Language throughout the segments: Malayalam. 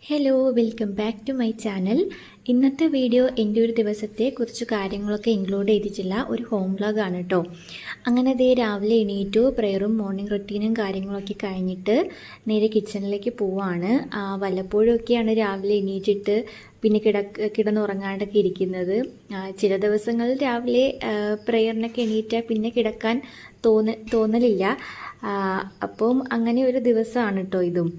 Hello, welcome back to my channel. ഇന്നത്തെ വീഡിയോ എൻ്റെ ഒരു ദിവസത്തെ കുറച്ച് കാര്യങ്ങളൊക്കെ ഇൻക്ലൂഡ് ചെയ്തിട്ടുള്ള ഒരു ഹോം വ്ളോഗാണ് കേട്ടോ. അങ്ങനെ രാവിലെ എണീറ്റു, പ്രയറും മോർണിംഗ് റൊട്ടീനും കാര്യങ്ങളൊക്കെ കഴിഞ്ഞിട്ട് നേരെ കിച്ചണിലേക്ക് പോവാണ്. വല്ലപ്പോഴൊക്കെയാണ് രാവിലെ എണീറ്റിട്ട് പിന്നെ കിടന്നുറങ്ങാണ്ടൊക്കെ ഇരിക്കുന്നത്. ചില ദിവസങ്ങളിൽ രാവിലെ പ്രയറിനൊക്കെ എണീറ്റാൽ പിന്നെ കിടക്കാൻ തോന്നലില്ല. അപ്പം അങ്ങനെ ഒരു ദിവസമാണ് കേട്ടോ ഇതും.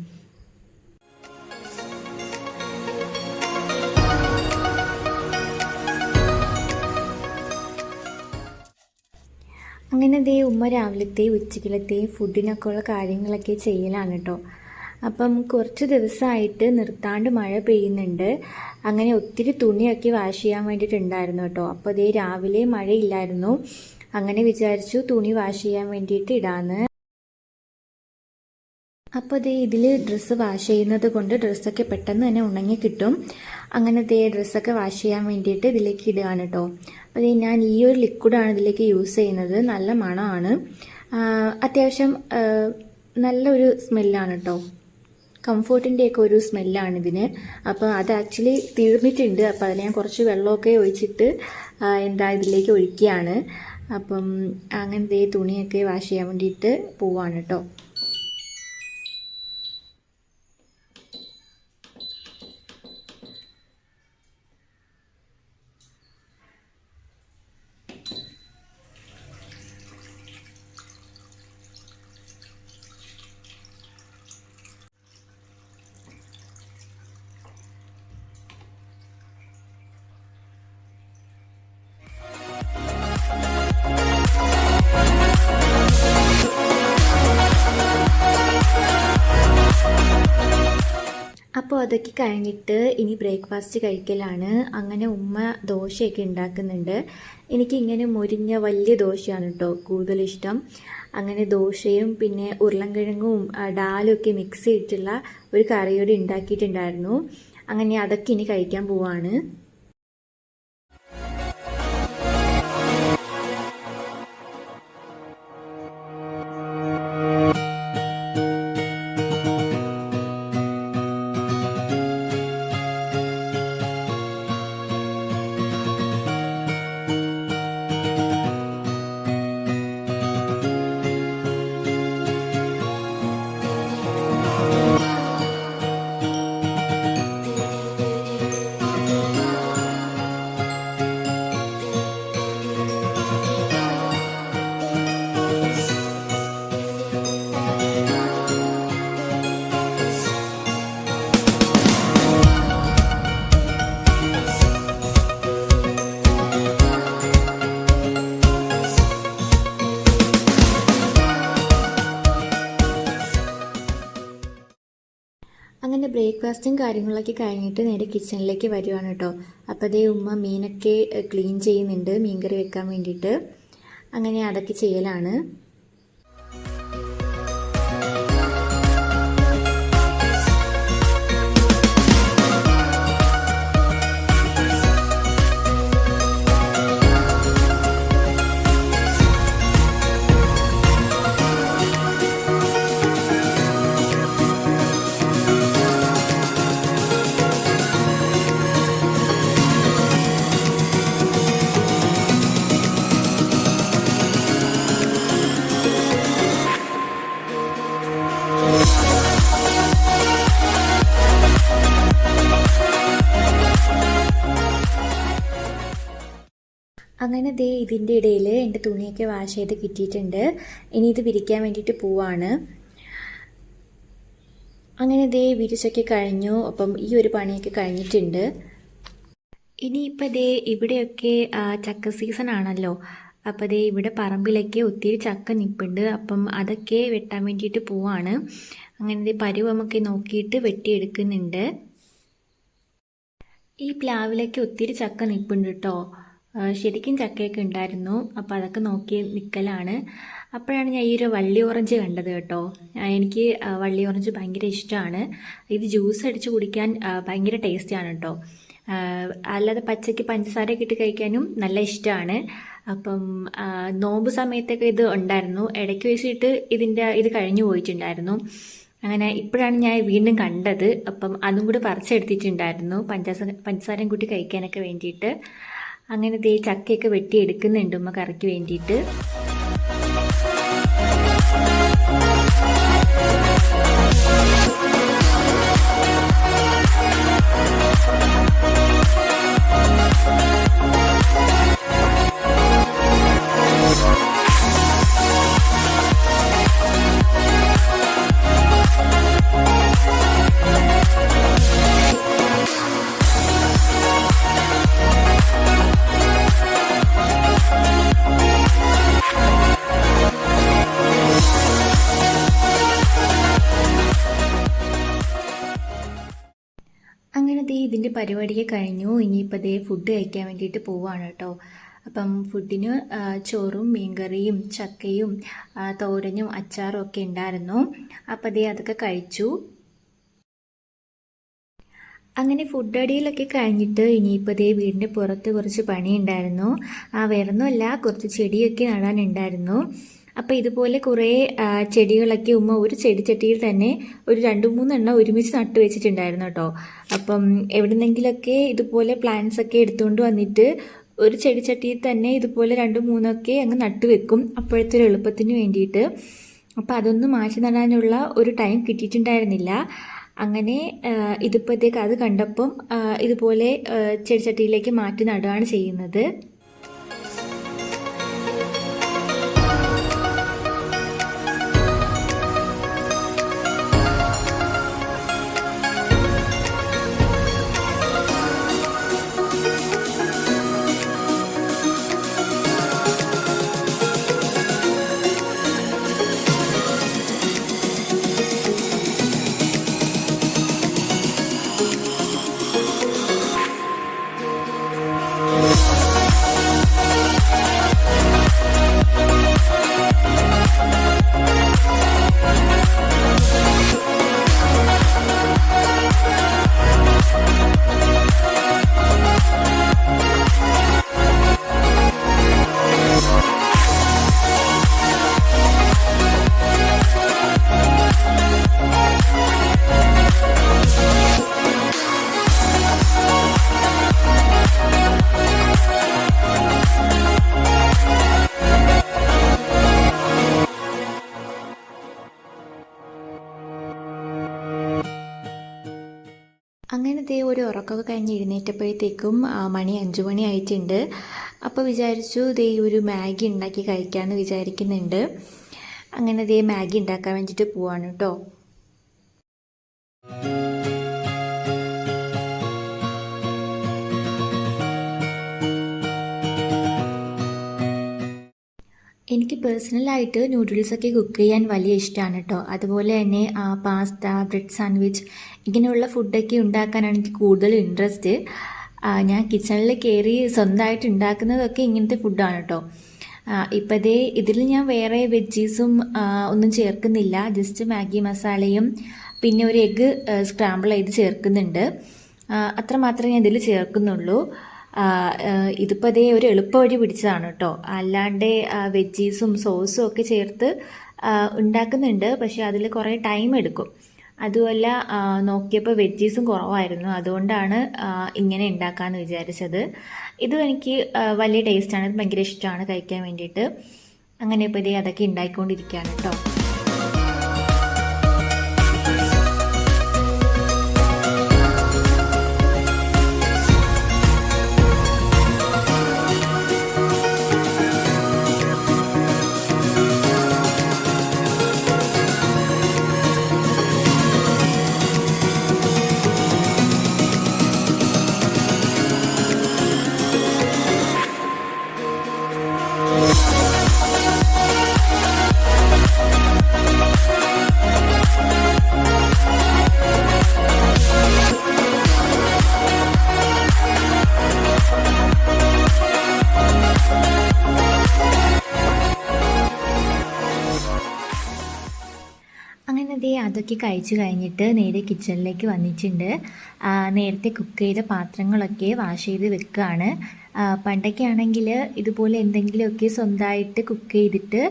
അങ്ങനെ ഉമ്മ രാവിലത്തെ ഉച്ചക്കലത്തെ ഫുഡിനൊക്കെ ഉള്ള കാര്യങ്ങളൊക്കെ ചെയ്യലാണ് കേട്ടോ. അപ്പം കുറച്ച് ദിവസമായിട്ട് നിർത്താണ്ട് മഴ പെയ്യുന്നുണ്ട്. അങ്ങനെ ഒത്തിരി തുണിയൊക്കെ വാഷ് ചെയ്യാൻ വേണ്ടിയിട്ടുണ്ടായിരുന്നു കേട്ടോ. അപ്പോൾ രാവിലെ മഴയില്ലായിരുന്നു. അങ്ങനെ വിചാരിച്ചു തുണി വാഷ് ചെയ്യാൻ വേണ്ടിയിട്ട് ഇടാന്ന്. അപ്പോൾ ഇതിൽ ഡ്രസ്സ് വാഷ് ചെയ്യുന്നത് കൊണ്ട് ഡ്രസ്സൊക്കെ പെട്ടെന്ന് തന്നെ ഉണങ്ങി കിട്ടും. അങ്ങനെ ഡ്രസ്സൊക്കെ വാഷ് ചെയ്യാൻ വേണ്ടിയിട്ട് ഇതിലേക്ക് ഇടുകയാണ് കേട്ടോ. അപ്പോൾ ഞാൻ ഈ ഒരു ലിക്വിഡാണ് ഇതിലേക്ക് യൂസ് ചെയ്യുന്നത്. നല്ല മണമാണ്, അത്യാവശ്യം നല്ലൊരു സ്മെല്ലാണ് കേട്ടോ. കംഫോർട്ടിൻ്റെയൊക്കെ ഒരു സ്മെല്ലാണ് ഇതിന്. അപ്പോൾ അത് ആക്ച്വലി തീർന്നിട്ടുണ്ട്. അപ്പോൾ അതിൽ ഞാൻ കുറച്ച് വെള്ളമൊക്കെ ഒഴിച്ചിട്ട് ഇതിലേക്ക് ഒഴിക്കുകയാണ്. അപ്പം അങ്ങനെ തുണിയൊക്കെ വാഷ് ചെയ്യാൻ വേണ്ടിയിട്ട് പോവാണ് കേട്ടോ. അപ്പോൾ അതൊക്കെ കഴിഞ്ഞിട്ട് ഇനി ബ്രേക്ക്ഫാസ്റ്റ് കഴിക്കലാണ്. അങ്ങനെ ഉമ്മ ദോശയൊക്കെ ഉണ്ടാക്കുന്നുണ്ട്. എനിക്കിങ്ങനെ മൊരിഞ്ഞ വലിയ ദോശയാണ് കേട്ടോ കൂടുതലിഷ്ടം. അങ്ങനെ ദോശയും പിന്നെ ഉരുളൻകിഴങ്ങും ഡാലും ഒക്കെ മിക്സ് ചെയ്തിട്ടുള്ള ഒരു കറിയോടെ ഉണ്ടാക്കിയിട്ടുണ്ടായിരുന്നു. അങ്ങനെ അതൊക്കെ ഇനി കഴിക്കാൻ പോവാണ്. അങ്ങനെ ബ്രേക്ക്ഫാസ്റ്റും കാര്യങ്ങളൊക്കെ കഴിഞ്ഞിട്ട് നേരെ കിച്ചണിലേക്ക് വരുവാണ് കേട്ടോ. അപ്പോൾ ഉമ്മ മീനൊക്കെ ക്ലീൻ ചെയ്യുന്നുണ്ട്, മീൻകറി വെക്കാൻ വേണ്ടിയിട്ട്. അങ്ങനെ അതൊക്കെ ചെയ്യലാണ്. അങ്ങനെ ഇതിൻ്റെ ഇടയിൽ എൻ്റെ തുണിയൊക്കെ വാഷ് ചെയ്ത് കിട്ടിയിട്ടുണ്ട്. ഇനി ഇത് വിരിക്കാൻ വേണ്ടിയിട്ട് പോവാണ്. അങ്ങനെ വിരിച്ചൊക്കെ കഴിഞ്ഞു. അപ്പം ഈ ഒരു പണിയൊക്കെ കഴിഞ്ഞിട്ടുണ്ട്. ഇനിയിപ്പോൾ ഇവിടെയൊക്കെ ചക്ക സീസൺ ആണല്ലോ. അപ്പോൾ ഇവിടെ പറമ്പിലൊക്കെ ഒത്തിരി ചക്ക നിൽപ്പുണ്ട്. അപ്പം അതൊക്കെ വെട്ടാൻ വേണ്ടിയിട്ട് പോവാണ്. അങ്ങനെ പരുവമൊക്കെ നോക്കിയിട്ട് വെട്ടിയെടുക്കുന്നുണ്ട്. ഈ പ്ലാവിലൊക്കെ ഒത്തിരി ചക്ക നിൽപ്പുണ്ട് കേട്ടോ. ശരിക്കും ചക്കയൊക്കെ ഉണ്ടായിരുന്നു. അപ്പോൾ അതൊക്കെ നോക്കി നിൽക്കലാണ്. അപ്പോഴാണ് ഞാൻ ഈ ഒരു വള്ളി ഓറഞ്ച് കണ്ടത് കേട്ടോ. എനിക്ക് വള്ളി ഓറഞ്ച് ഭയങ്കര ഇഷ്ടമാണ്. ഇത് ജ്യൂസ് അടിച്ച് കുടിക്കാൻ ഭയങ്കര ടേസ്റ്റാണ് കേട്ടോ. അല്ലാതെ പച്ചയ്ക്ക് പഞ്ചസാരയൊക്കെ ഇട്ട് കഴിക്കാനും നല്ല ഇഷ്ടമാണ്. അപ്പം നോമ്പ് സമയത്തൊക്കെ ഇത് ഉണ്ടായിരുന്നു. ഇടയ്ക്ക് വെച്ചിട്ട് ഇത് കഴിഞ്ഞു പോയിട്ടുണ്ടായിരുന്നു. അങ്ങനെ ഇപ്പോഴാണ് ഞാൻ വീണ്ടും കണ്ടത്. അപ്പം അതും കൂടി പറിച്ചെടുത്തിട്ടുണ്ടായിരുന്നു പഞ്ചസാരയും കൂട്ടി കഴിക്കാനൊക്കെ വേണ്ടിയിട്ട്. അങ്ങനെ ദേ ചക്കയൊക്കെ വെട്ടി എടുക്കുന്നുണ്ട് ഉമ്മ കറിക്ക് വേണ്ടിയിട്ട്. അങ്ങനെ ദേ ഇതിൻ്റെ പരിപാടിയൊക്കെ കഴിഞ്ഞു. ഇനിയിപ്പോൾ ദേ ഫുഡ് കഴിക്കാൻ വേണ്ടിയിട്ട് പോവുകയാണ് കേട്ടോ. അപ്പം ഫുഡിന് ചോറും മീൻകറിയും ചക്കയും തോരനും അച്ചാറും ഒക്കെ ഉണ്ടായിരുന്നു. അപ്പം ദേ അതൊക്കെ കഴിച്ചു. അങ്ങനെ ഫുഡ് അടിയിലൊക്കെ കഴിഞ്ഞിട്ട് ഇനിയിപ്പോൾ ദേ വീടിൻ്റെ പുറത്ത് കുറച്ച് പണിയുണ്ടായിരുന്നു. വേറൊന്നുമല്ല, കുറച്ച് ചെടിയൊക്കെ നടാനുണ്ടായിരുന്നു. അപ്പോൾ ഇതുപോലെ കുറേ ചെടികളൊക്കെ ഉമ്മ ഒരു ചെടിച്ചട്ടിയിൽ തന്നെ ഒരു 2-3 എണ്ണം ഒരുമിച്ച് നട്ടു വെച്ചിട്ടുണ്ടായിരുന്നു കേട്ടോ. അപ്പം എവിടുന്നെങ്കിലൊക്കെ ഇതുപോലെ പ്ലാന്റ്സ് ഒക്കെ എടുത്തുകൊണ്ട് വന്നിട്ട് ഒരു ചെടിച്ചട്ടിയിൽ തന്നെ ഇതുപോലെ 2-3 ഒക്കെ അങ്ങ് നട്ടു വെക്കും, അപ്പോഴത്തെ ഒരു എളുപ്പത്തിന് വേണ്ടിയിട്ട്. അപ്പം അതൊന്നും മാറ്റി നടാനുള്ള ഒരു ടൈം കിട്ടിയിട്ടുണ്ടായിരുന്നില്ല. അങ്ങനെ ഇതിപ്പോഴത്തേക്ക് അത് കണ്ടപ്പം ഇതുപോലെ ചെടിച്ചട്ടിയിലേക്ക് മാറ്റി നടുകയാണ് ചെയ്യുന്നത്. അങ്ങനെ ദേ ഒരു ഉറക്കമൊക്കെ കഴിഞ്ഞ് എഴുന്നേറ്റപ്പോഴത്തേക്കും മണി 5 മണി ആയിട്ടുണ്ട്. അപ്പോൾ വിചാരിച്ചു ദേ ഒരു മാഗി ഉണ്ടാക്കി കഴിക്കാമെന്ന് വിചാരിക്കുന്നുണ്ട്. അങ്ങനെ ദേ മാഗി ഉണ്ടാക്കാൻ വേണ്ടിയിട്ട് പോവാണ് കേട്ടോ. എനിക്ക് പേഴ്സണലായിട്ട് നൂഡിൽസൊക്കെ കുക്ക് ചെയ്യാൻ വലിയ ഇഷ്ടമാണ് കേട്ടോ. അതുപോലെ തന്നെ പാസ്ത, ബ്രെഡ് സാൻഡ്വിച്ച് ഇങ്ങനെയുള്ള ഫുഡൊക്കെ ഉണ്ടാക്കാനാണ് എനിക്ക് കൂടുതൽ ഇൻട്രസ്റ്റ്. ഞാൻ കിച്ചണിൽ കയറി സ്വന്തമായിട്ട് ഉണ്ടാക്കുന്നതൊക്കെ ഇങ്ങനത്തെ ഫുഡാണ് കേട്ടോ. ഇപ്പോൾ ദേ ഇതിൽ ഞാൻ വേറെ വെജീസും ഒന്നും ചേർക്കുന്നില്ല. ജസ്റ്റ് മാഗി മസാലയും പിന്നെ ഒരു എഗ്ഗ് സ്ക്രാമ്പിൾ ചെയ്ത് ചേർക്കുന്നുണ്ട്. അത്രമാത്രമേ ഞാൻ ഇതിൽ ചേർക്കുന്നുള്ളൂ. ഇതിപ്പോൾ അതേ ഒരു എളുപ്പ വഴി പിടിച്ചതാണ് കേട്ടോ. അല്ലാണ്ട് വെജീസും സോസും ഒക്കെ ചേർത്ത് ഉണ്ടാക്കുന്നുണ്ട്, പക്ഷെ അതിൽ കുറേ ടൈം എടുക്കും. അതുമല്ല നോക്കിയപ്പോൾ വെജീസും കുറവായിരുന്നു, അതുകൊണ്ടാണ് ഇങ്ങനെ ഉണ്ടാക്കാമെന്ന് വിചാരിച്ചത്. ഇതും എനിക്ക് വലിയ ടേസ്റ്റാണ്, ഭയങ്കര ഇഷ്ടമാണ് കഴിക്കാൻ വേണ്ടിയിട്ട്. അങ്ങനെ ഇപ്പോൾ ഇതേ അതൊക്കെ ഉണ്ടാക്കിക്കൊണ്ടിരിക്കുകയാണ് കേട്ടോ. അങ്ങനെ ദേ അതൊക്കെ കഴിച്ചു കഴിഞ്ഞിട്ട് നേരെ കിച്ചണിലേക്ക് വന്നിട്ടുണ്ട്. നേരത്തെ കുക്ക് ചെയ്ത പാത്രങ്ങളൊക്കെ വാഷ് ചെയ്ത് വെക്കുകയാണ്. പണ്ടൊക്കെ ആണെങ്കിൽ ഇതുപോലെ എന്തെങ്കിലുമൊക്കെ സ്വന്തമായിട്ട് കുക്ക് ചെയ്തിട്ട്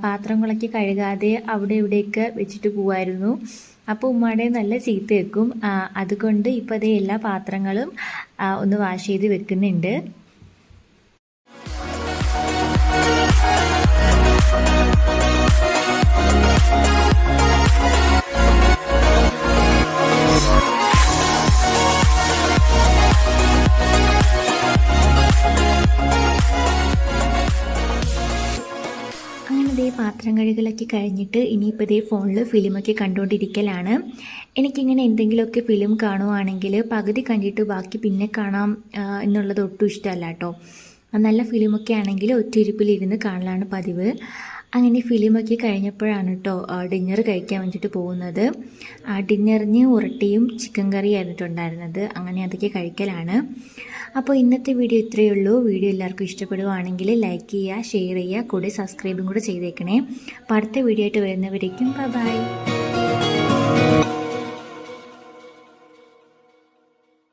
പാത്രങ്ങളൊക്കെ കഴുകാതെ അവിടെ ഇവിടെയൊക്കെ വെച്ചിട്ട് പോവായിരുന്നു. അപ്പോൾ ഉമ്മയുടെ നല്ല ചീത്ത വെക്കും. അതുകൊണ്ട് ഇപ്പോൾ അതേ എല്ലാ പാത്രങ്ങളും ഒന്ന് വാഷ് ചെയ്ത് വെക്കുന്നുണ്ട്. പാത്രം കഴുകലൊക്കെ കഴിഞ്ഞിട്ട് ഇനിയിപ്പോൾ ഇതേ ഫോണിൽ ഫിലിമൊക്കെ കണ്ടുകൊണ്ടിരിക്കലാണ്. എനിക്കിങ്ങനെ എന്തെങ്കിലുമൊക്കെ ഫിലിം കാണുവാണെങ്കിൽ പകുതി കണ്ടിട്ട് ബാക്കി പിന്നെ കാണാം എന്നുള്ളത് ഒട്ടും ഇഷ്ടമല്ല കേട്ടോ. നല്ല ഫിലിമൊക്കെ ആണെങ്കിൽ ഒറ്റയിരുപ്പിലിരുന്ന് കാണലാണ് പതിവ്. അങ്ങനെ ഫിലിമൊക്കെ കഴിഞ്ഞപ്പോഴാണ് കേട്ടോ ഡിന്നർ കഴിക്കാൻ വേണ്ടിയിട്ട് പോകുന്നത്. ഡിന്നറിന് ഉരട്ടിയും ചിക്കൻ കറിയും ആയിരുന്നിട്ടുണ്ടായിരുന്നത്. അങ്ങനെ അതൊക്കെ കഴിക്കലാണ്. അപ്പോൾ ഇന്നത്തെ വീഡിയോ ഇത്രയേ ഉള്ളൂ. വീഡിയോ എല്ലാവർക്കും ഇഷ്ടപ്പെടുവാണെങ്കിൽ ലൈക്ക് ചെയ്യുക, ഷെയർ ചെയ്യുക, കൂടെ സബ്സ്ക്രൈബും കൂടെ ചെയ്തേക്കണേ. അപ്പോൾ അടുത്ത വീഡിയോ ആയിട്ട് വരുന്നവരേക്കും ബൈ.